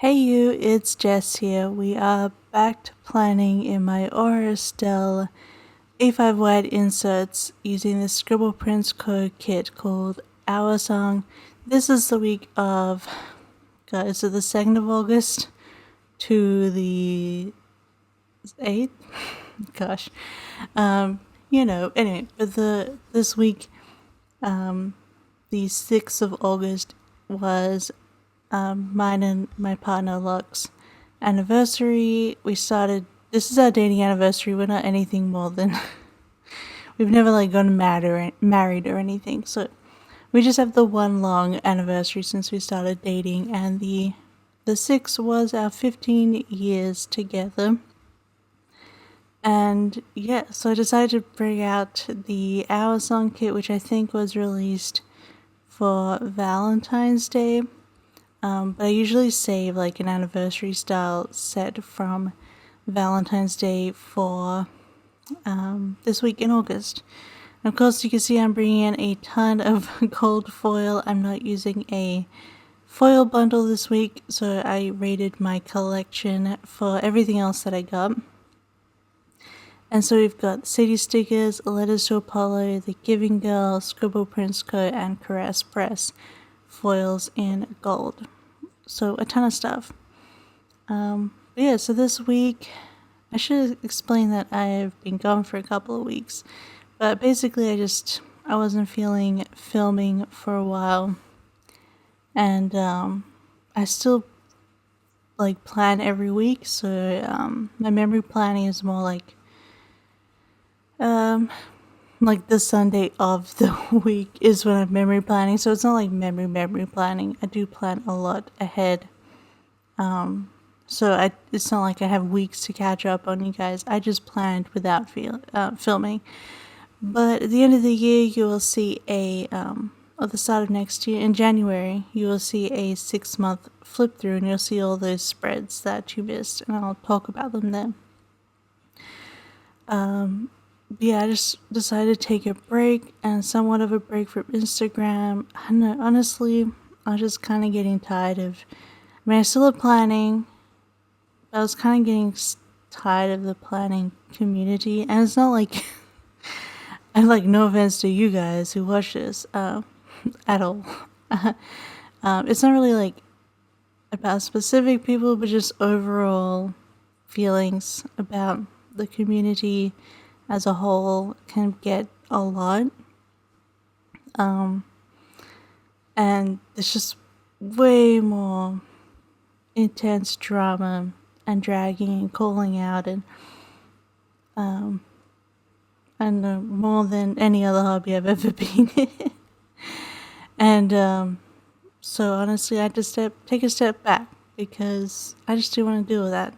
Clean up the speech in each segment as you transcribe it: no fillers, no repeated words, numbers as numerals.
Hey you, it's Jess here. We are back to planning in my Estelle A5 wide inserts using the Scribble Prints Co kit called Our Song. This is the week of, is it the 2nd of August to the 8th? Gosh. Anyway, but this week, the 6th of August was mine and my partner Lux's anniversary. This is our dating anniversary. We're not anything more than we've never gotten married or anything, so we just have the one long anniversary since we started dating, and the 6th was our 15 years together. And yeah, so I decided to bring out the Our Song kit, which I think was released for Valentine's Day. But I usually save an anniversary style set from Valentine's Day for this week in August. And of course, you can see I'm bringing in a ton of gold foil. I'm not using a foil bundle this week, so I rated my collection for everything else that I got. And so we've got City Stickers, Letters to Apollo, The Giving Girl, Scribble Prints Co, and Caress Press foils in gold. So a ton of stuff. Yeah, so this week, I should explain that I've been gone for a couple of weeks. But basically I wasn't feeling filming for a while. And I still plan every week, so my memory planning is more the Sunday of the week is when I'm memory planning, so it's not like memory planning. I do plan a lot ahead, so it's not like I have weeks to catch up on you guys. I just planned without filming. But at the end of the year, you will see or the start of next year, in January, you will see a 6-month flip through, and you'll see all those spreads that you missed, and I'll talk about them then. Yeah, I just decided to take a break, and somewhat of a break from Instagram. I don't know, honestly, I'm just kind of getting tired of, I still have planning, but I was kind of getting tired of the planning community, and it's not and no offense to you guys who watch this, at all. It's not really about specific people, but just overall feelings about the community as a whole can get a lot. And it's just way more intense drama and dragging and calling out and more than any other hobby I've ever been in. And so honestly, I just take a step back because I just do want to deal with that,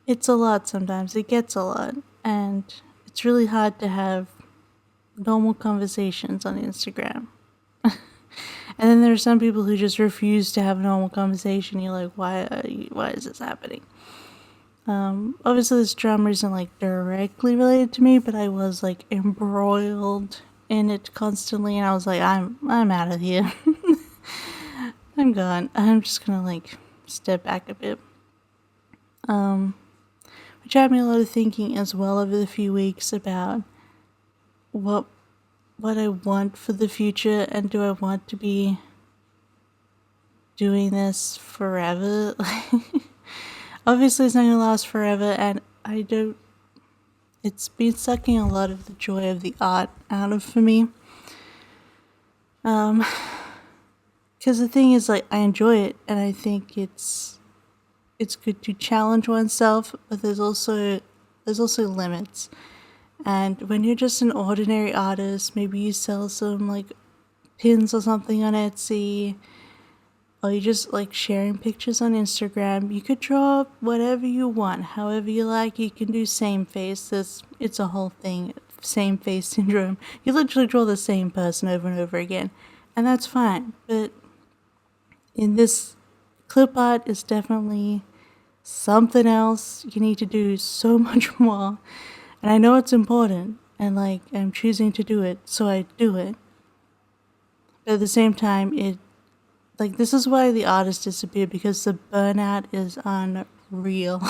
It's a lot sometimes. It gets a lot. And it's really hard to have normal conversations on Instagram. And then there are some people who just refuse to have a normal conversation. You're like, why is this happening? Obviously this drama isn't directly related to me, but I was embroiled in it constantly, and I was like, I'm out of here. I'm gone. I'm just gonna step back a bit. Which had me a lot of thinking as well over the few weeks about what I want for the future, and do I want to be doing this forever? Obviously it's not going to last forever, and it's been sucking a lot of the joy of the art out of for me. Because the thing is, I enjoy it, and I think it's good to challenge oneself, but there's also limits. And when you're just an ordinary artist, maybe you sell some pins or something on Etsy, or you just sharing pictures on Instagram. You could draw whatever you want, however you like. You can do same face. It's a whole thing, same face syndrome. You literally draw the same person over and over again, and that's fine. But in this, clip art is definitely something else. You need to do so much more, and I know it's important, and I'm choosing to do it, so I do it. But at the same time, like, this is why the artist disappeared, because the burnout is unreal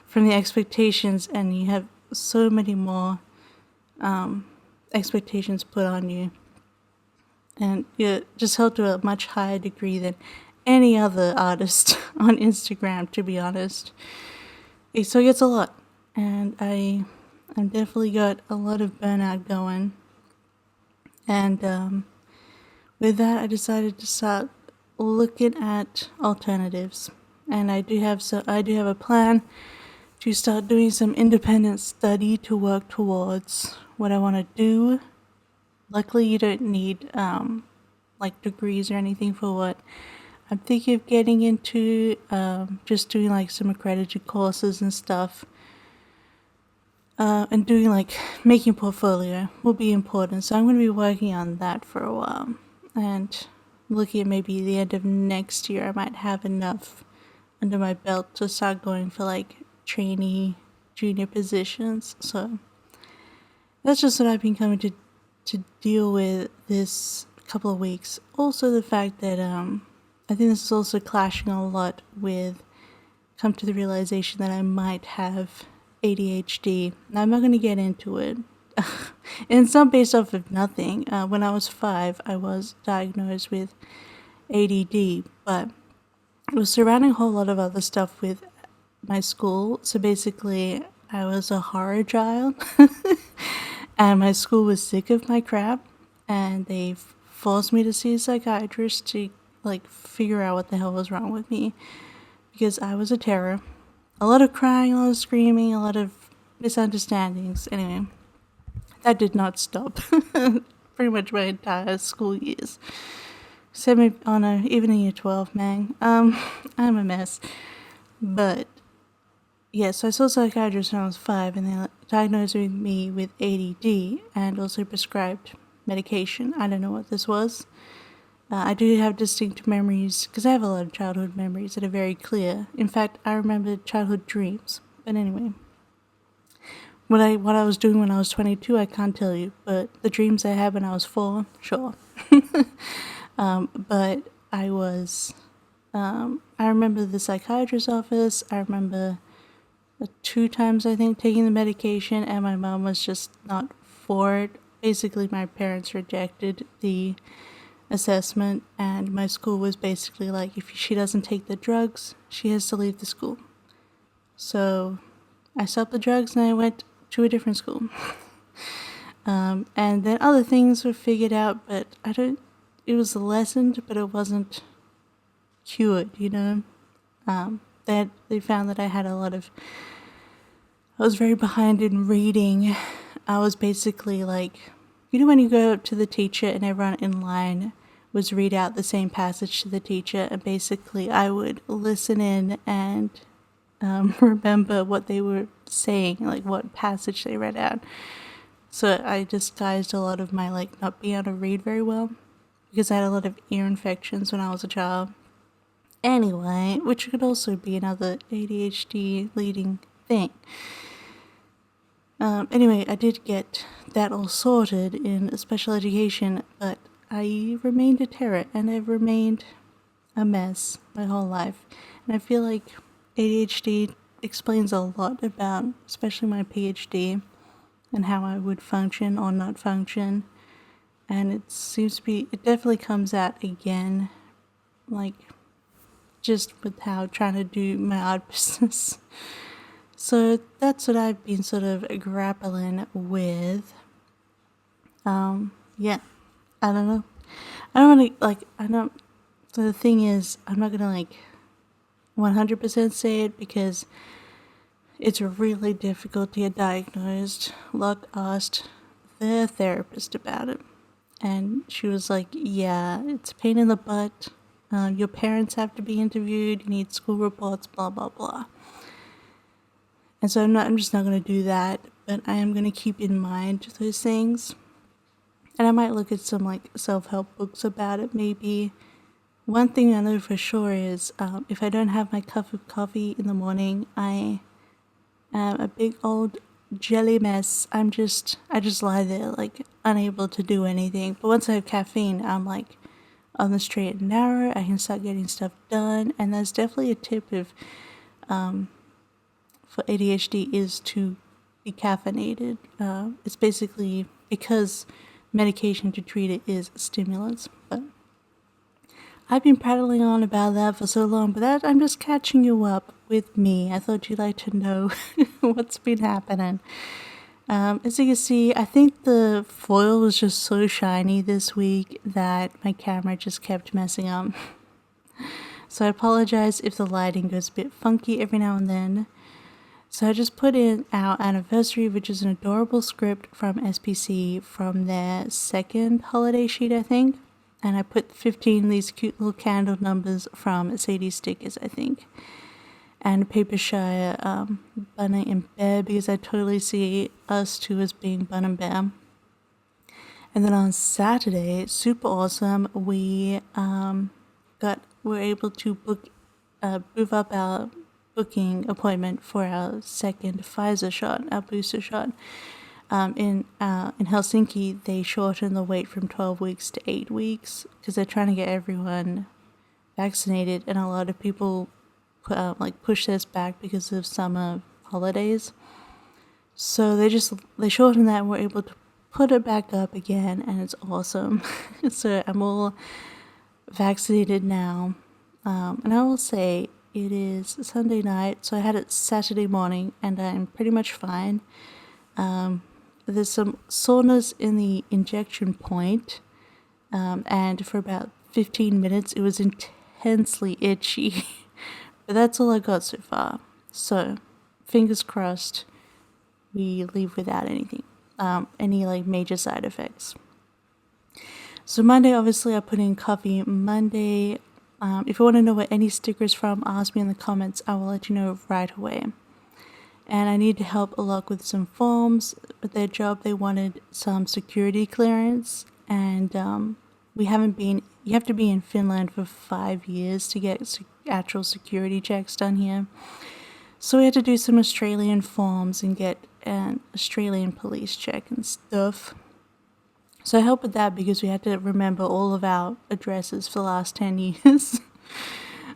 from the expectations, and you have so many more expectations put on you, and you're just held to a much higher degree than any other artist on Instagram, to be honest. So it gets a lot, and I'm definitely got a lot of burnout going, and with that, I decided to start looking at alternatives, and I do have a plan to start doing some independent study to work towards what I want to do. Luckily, you don't need like degrees or anything for what I'm thinking of getting into. Just doing like some accredited courses and stuff. And doing like making portfolio will be important. So I'm going to be working on that for a while. And looking at maybe the end of next year, I might have enough under my belt to start going for like trainee junior positions. So that's just what I've been coming to deal with this couple of weeks. Also the fact that I think this is also clashing a lot with come to the realization that I might have ADHD. Now I'm not going to get into it. And it's not based off of nothing. When I was 5, I was diagnosed with ADD, but it was surrounding a whole lot of other stuff with my school. So basically, I was a horror child, and my school was sick of my crap, and they forced me to see a psychiatrist to like figure out what the hell was wrong with me, because I was a terror. A lot of crying, a lot of screaming, a lot of misunderstandings. Anyway, that did not stop pretty much my entire school years. Except maybe, oh no, even in year 12, man. I'm a mess. But, yeah, so I saw a psychiatrist when I was 5, and they diagnosed me with ADD and also prescribed medication. I don't know what this was. I do have distinct memories, because I have a lot of childhood memories that are very clear. In fact, I remember childhood dreams. But anyway, what I was doing when I was 22, I can't tell you. But the dreams I had when I was 4, sure. But I was, I remember the psychiatrist's office. I remember 2 times, I think, taking the medication, and my mom was just not for it. Basically, my parents rejected the assessment, and my school was basically like, if she doesn't take the drugs, she has to leave the school. So I stopped the drugs and I went to a different school. And then other things were figured out, but it was lessened, but it wasn't cured, you know. They found that I was very behind in reading. I was basically like, you know, when you go up to the teacher and everyone in line was read out the same passage to the teacher, and basically I would listen in and remember what they were saying, like what passage they read out. So I disguised a lot of my like not being able to read very well, because I had a lot of ear infections when I was a child. Anyway, which could also be another ADHD leading thing. Anyway, I did get that all sorted in special education, but I remained a terror, and I've remained a mess my whole life. And I feel like ADHD explains a lot about, especially my PhD, and how I would function or not function. And it definitely comes out again, like, just with how trying to do my art business. So that's what I've been sort of grappling with. Yeah, I don't know. So the thing is, I'm not gonna 100% say it, because it's really difficult to get diagnosed. Luck asked the therapist about it, and she was like, yeah, it's a pain in the butt. Your parents have to be interviewed, you need school reports, blah, blah, blah. And so I'm just not going to do that, but I am going to keep in mind those things. And I might look at some self-help books about it, maybe. One thing I know for sure is if I don't have my cup of coffee in the morning, I am a big old jelly mess. I just lie there unable to do anything. But once I have caffeine, I'm like, on the straight and narrow. I can start getting stuff done, and that's definitely a tip if for ADHD is to be caffeinated. It's basically because medication to treat it is stimulants, but I've been prattling on about that for so long, but that I'm just catching you up with me. I thought you'd like to know what's been happening. As you can see, I think the foil was just so shiny this week that my camera just kept messing up. So I apologize if the lighting goes a bit funky every now and then. So I just put in our anniversary, which is an adorable script from SPC from their second holiday sheet, I think. And I put 15 of these cute little candle numbers from Sadie Stickers, I think. And Papershire, Bunny and Bear, because I totally see us two as being Bun and Bear. And then on Saturday, super awesome, we were able to move up our booking appointment for our second Pfizer shot, our booster shot. In Helsinki, they shortened the wait from 12 weeks to 8 weeks because they're trying to get everyone vaccinated, and a lot of people push this back because of summer holidays. So they shortened that and were able to put it back up again, and it's awesome. So I'm all vaccinated now, and I will say it is Sunday night, so I had it Saturday morning, and I'm pretty much fine. There's some soreness in the injection point, and for about 15 minutes it was intensely itchy. But that's all I got so far. So, fingers crossed, we leave without anything, any major side effects. So Monday, obviously, I put in Coffee Monday. If you want to know where any stickers from, ask me in the comments. I will let you know right away. And I need to help a lot with some forms. With their job, they wanted some security clearance, and you have to be in Finland for 5 years to get actual security checks done here. So we had to do some Australian forms and get an Australian police check and stuff. So I helped with that because we had to remember all of our addresses for the last 10 years.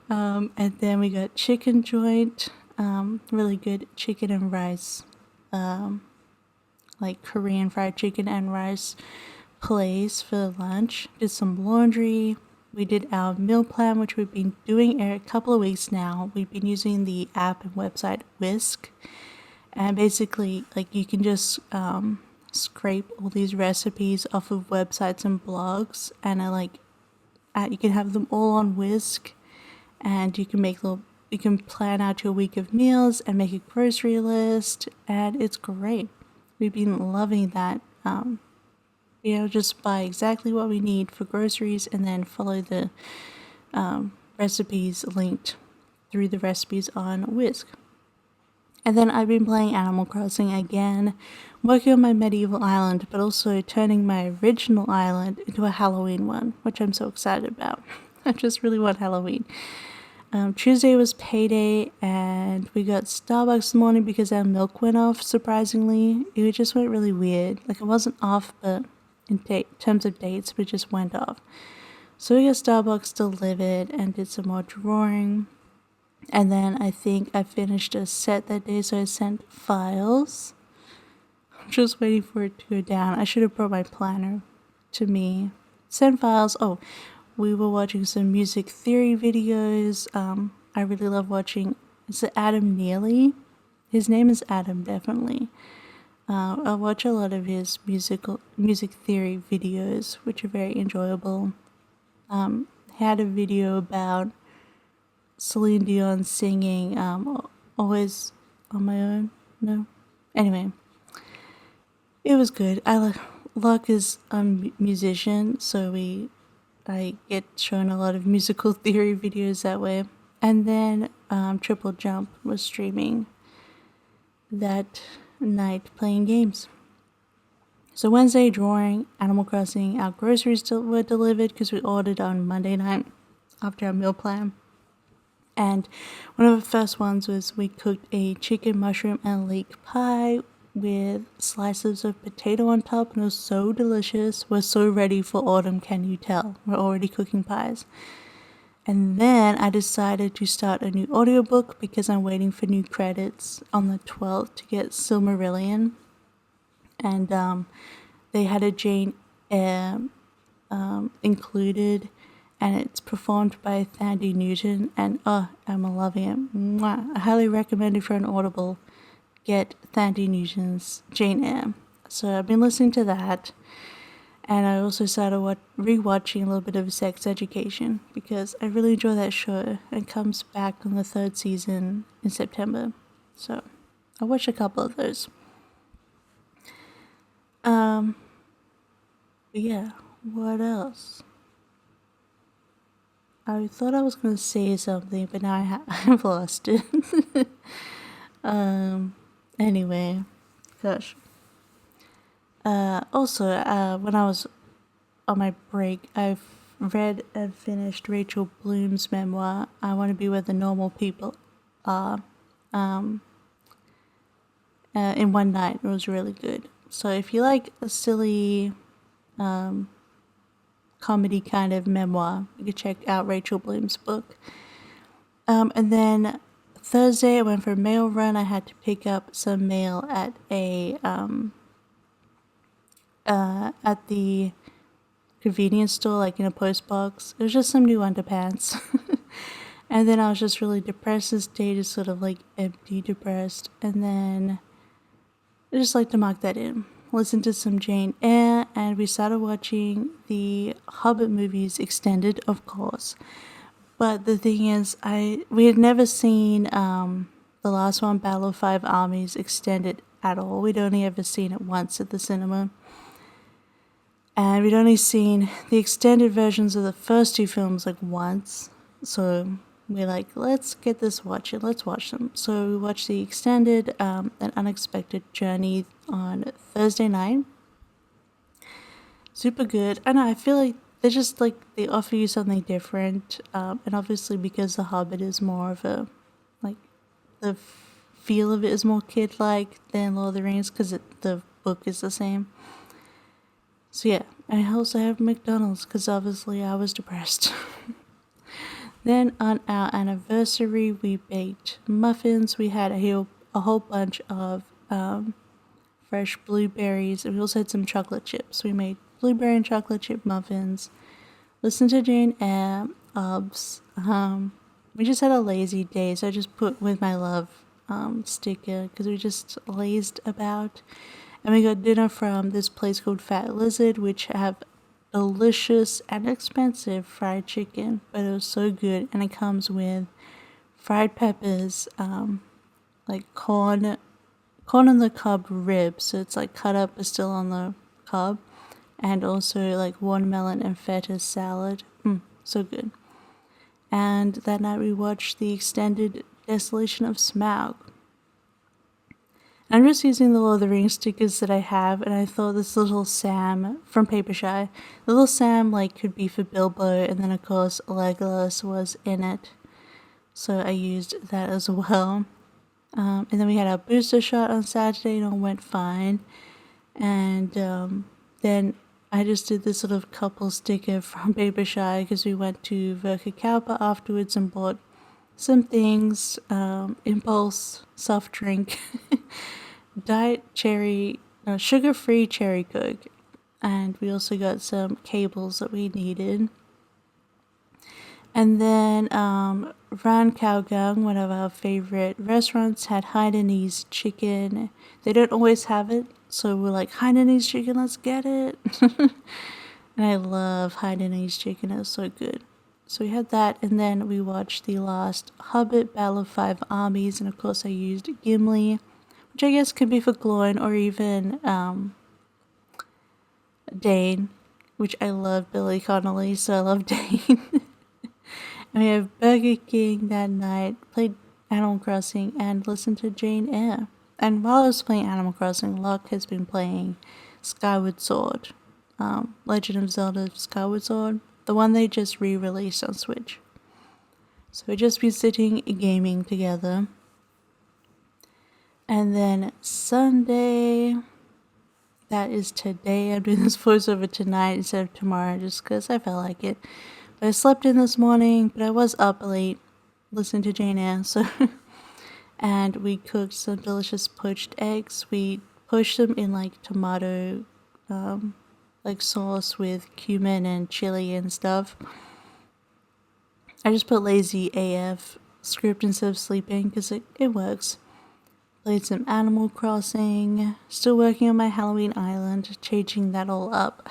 And then we got chicken joint. Really good chicken and rice, Korean fried chicken and rice place for lunch. Did some laundry. We did our meal plan, which we've been doing a couple of weeks now. We've been using the app and website Whisk, and basically you can just scrape all these recipes off of websites and blogs, and you can have them all on Whisk, and you can plan out your week of meals and make a grocery list, and it's great. We've been loving that. Just buy exactly what we need for groceries and then follow the recipes linked through the recipes on Whisk. And then I've been playing Animal Crossing again, working on my medieval island, but also turning my original island into a Halloween one, which I'm so excited about. I just really want Halloween. Tuesday was payday, and we got Starbucks this morning because our milk went off, surprisingly. It just went really weird. It wasn't off, but in terms of dates, but it just went off. So we got Starbucks delivered and did some more drawing. And then I think I finished a set that day, so I sent files. I'm just waiting for it to go down. I should have brought my planner to me. Send files. Oh, we were watching some music theory videos. I really love watching, is it Adam Neely? His name is Adam, definitely. I watch a lot of his music theory videos, which are very enjoyable. He had a video about Celine Dion singing Always on My Own. No? Anyway, it was good. Luck is a musician, so I get shown a lot of musical theory videos that way. And then Triple Jump was streaming that night playing games. So Wednesday, drawing, Animal Crossing, our groceries were delivered because we ordered on Monday night after our meal plan. And one of the first ones was we cooked a chicken, mushroom, and leek pie with slices of potato on top, and it was so delicious. We're so ready for autumn, can you tell? We're already cooking pies. And then I decided to start a new audiobook because I'm waiting for new credits on the 12th to get Silmarillion. And they had a Jane Eyre included, and it's performed by Thandie Newton, and I'm loving it. Mwah. I highly recommend it for an Audible. Get Thandie Newton's Jane Eyre. So I've been listening to that, and I also started rewatching a little bit of Sex Education because I really enjoy that show. It comes back on the 3rd season in September, so I watched a couple of those. But yeah, what else? I thought I was going to say something, but now I've lost it. Anyway, gosh. Also, when I was on my break, I've read and finished Rachel Bloom's memoir, I Want to Be Where the Normal People Are, in one night. It was really good. So if you like a silly comedy kind of memoir, you can check out Rachel Bloom's book. And then Thursday I went for a mail run. I had to pick up some mail at at the convenience store, like in a post box. It was just some new underpants. And then I was just really depressed this day, just sort of like empty, depressed. And then I just like to mark that in. Listen to some Jane Eyre, and we started watching the Hobbit movies extended, of course. But the thing is, we had never seen the last one, Battle of Five Armies, extended at all. We'd only ever seen it once at the cinema. And we'd only seen the extended versions of the first two films like once. So we're like, let's get this watching. Let's watch them. So we watched the extended An Unexpected Journey on Thursday night. Super good. I know, I feel like they're just like, they offer you something different. And obviously because The Hobbit is more of a, like, the feel of it is more kid-like than Lord of the Rings because the book is the same. So yeah, I also have McDonald's because obviously I was depressed. Then on our anniversary, we baked muffins. We had a whole bunch of fresh blueberries, and we also had some chocolate chips. We made blueberry and chocolate chip muffins. Listened to Jane Eyre, we just had a lazy day, so I just put with my love sticker because we just lazed about. And we got dinner from this place called Fat Lizard, which have delicious and expensive fried chicken, but it was so good. And it comes with fried peppers, like corn on the cob ribs, so it's like cut up but still on the cob, and also like watermelon and feta salad. So good. And that night we watched the extended Desolation of Smaug. I'm just using the Lord of the Rings stickers that I have, and I thought this little Sam from Papershire, the little Sam like could be for Bilbo, and then of course Legolas was in it, so I used that as well. And then we had our booster shot on Saturday, and it all went fine. And then I just did this sort of couple sticker from Papershire because we went to Verkakaupa afterwards and bought some things, Impulse soft drink, sugar-free cherry Coke, and we also got some cables that we needed. And then Ran Khao Gang, one of our favorite restaurants, had Hainanese chicken. They don't always have it, so we're like, Hainanese chicken, let's get it. And I love Hainanese chicken, it's so good. So we had that, and then we watched the last Hobbit, Battle of Five Armies, and of course I used Gimli, which I guess could be for Gloin, or even Dane, which I love Billy Connolly, so I love Dane. And we have Burger King that night, played Animal Crossing, and listened to Jane Eyre. And while I was playing Animal Crossing, Locke has been playing Skyward Sword, Legend of Zelda Skyward Sword, the one they just re-released on Switch. So we'd just be sitting gaming together. And then Sunday, that is today. I'm doing this voiceover tonight instead of tomorrow just because I felt like it. But I slept in this morning, but I was up late listening to Jane Eyre. So and we cooked some delicious poached eggs. We poached them in like tomato like sauce with cumin and chili and stuff. I just put lazy AF script instead of sleeping because it works. Played some Animal Crossing. Still working on my Halloween Island, changing that all up.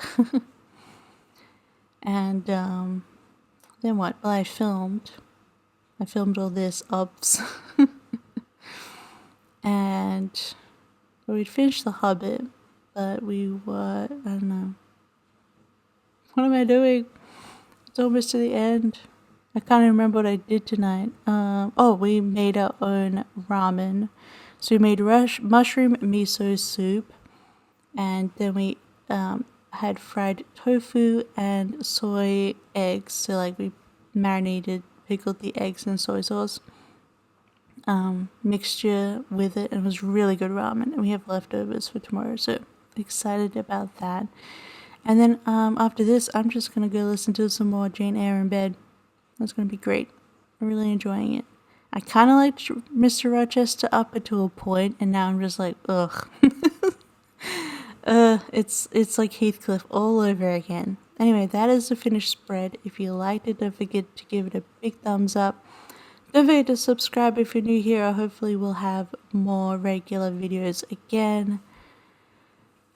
And then what? Well, I filmed all this ups. And we'd finished The Hobbit, but we were, I don't know. What am I doing? It's almost to the end. I can't even remember what I did tonight. We made our own ramen. So we made mushroom miso soup, and then we had fried tofu and soy eggs. So like we pickled the eggs in soy sauce mixture with it, and it was really good ramen. And we have leftovers for tomorrow, so excited about that. And then after this, I'm just gonna go listen to some more Jane Eyre in bed. That's gonna be great. I'm really enjoying it. I kind of liked Mr. Rochester up until a point, and now I'm just like, ugh. It's like Heathcliff all over again. Anyway, that is the finished spread. If you liked it, don't forget to give it a big thumbs up. Don't forget to subscribe if you're new here. Hopefully we'll have more regular videos again.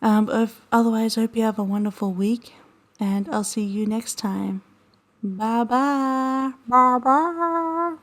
Otherwise, I hope you have a wonderful week, and I'll see you next time. Bye-bye. Bye-bye.